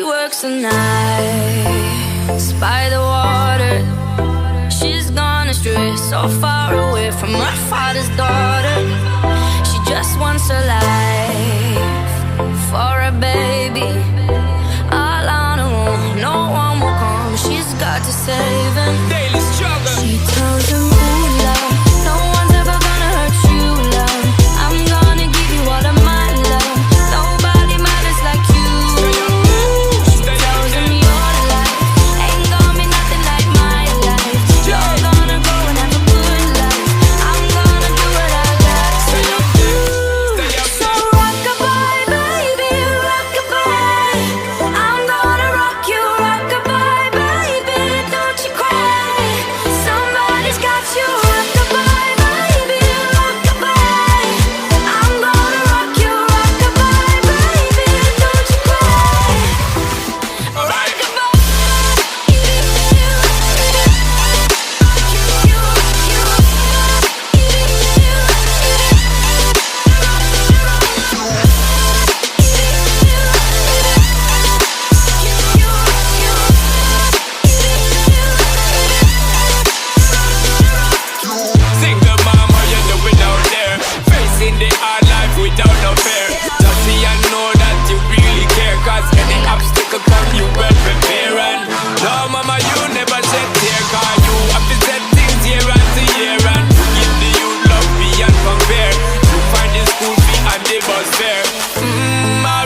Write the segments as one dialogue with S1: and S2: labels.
S1: works the nights by the water. She's gone astray, so far away from her father's daughter. She just wants a life for a baby. All on her own, no one will come. She's got to save him.
S2: Daily struggle.
S1: She tells him, ooh, love, no one's ever gonna hurt you, love. I'm gonna give you all of my love. Nobody matters like you. She tells him your life ain't gonna be nothing like my life. You're gonna go and have a good life. I'm gonna do what I got to do. So rock-a-bye, baby, rock-a-bye. I'm gonna rock you, rock-a-bye, baby. Don't you cry. Somebody's got you, rock-a-bye, baby, rock-a-bye. I'm gonna rock you, rock-a-bye, baby. Don't you cry.
S2: Single mom, how you doing out there? Facing the hard life without no fear. Just see and know that you really care, cause any obstacle come you well prepare. And no mama, you never shed tear, cause you have to set things year after year. And give the youth love beyond compare. You find the school fee and the bus fare.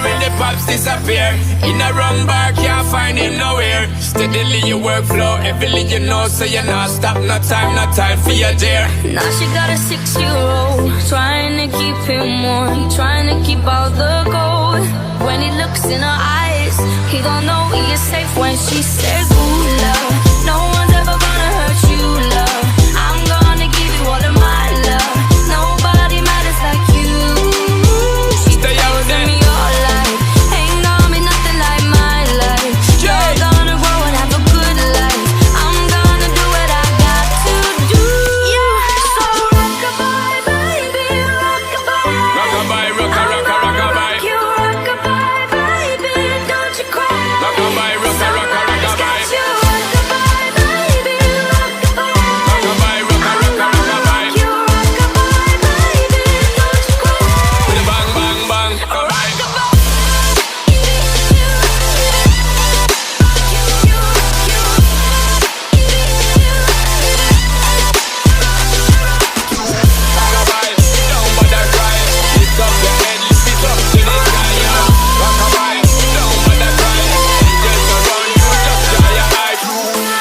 S2: Or the pops disappear. In a wrong bar, can't find him nowhere. Steadily your workflow, heavily you know, so you're not stop, no time for your dear.
S1: Now she got a 6-year-old, trying to keep him warm, trying to keep all the gold. When he looks in her eyes, he don't know he is safe when she says, ooh, love, no one's ever gonna hurt you, love. I'm gonna give you all of my love. Nobody matters like you. She
S2: Stay out
S1: tells
S2: there.
S1: me your life ain't gonna be nothing like my life. You're gonna grow and have a good life. I'm gonna do what I got to do. So rock-a-bye, baby, rock-a-bye.
S2: Rock-a-bye, rock-a-rock-a-rock-a-bye.
S1: You rock-a-bye, baby, don't you cry.
S2: Rock-a-bye, rock-a-rock-a-rock-a-bye.
S1: You rock-a-bye, baby, rock-a-bye.
S2: Rock-a-bye, rock-a-rock-a-rock-a-bye.
S1: You rock-a-bye, baby, don't you cry.
S2: With a bang, bang, bang. Alright. Rock-a-bye, don't bother cry. Lift up your head, lift it up to the sky, yo. Rock-a-bye, don't bother cry. Angels around you, just dry your eyes.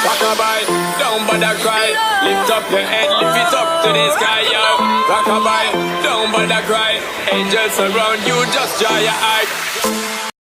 S2: Rock-a-bye, don't bother cry. Lift up your head, lift it up to the sky, yo. Rock-a-bye, don't bother cry. Angels around you, just dry your eyes.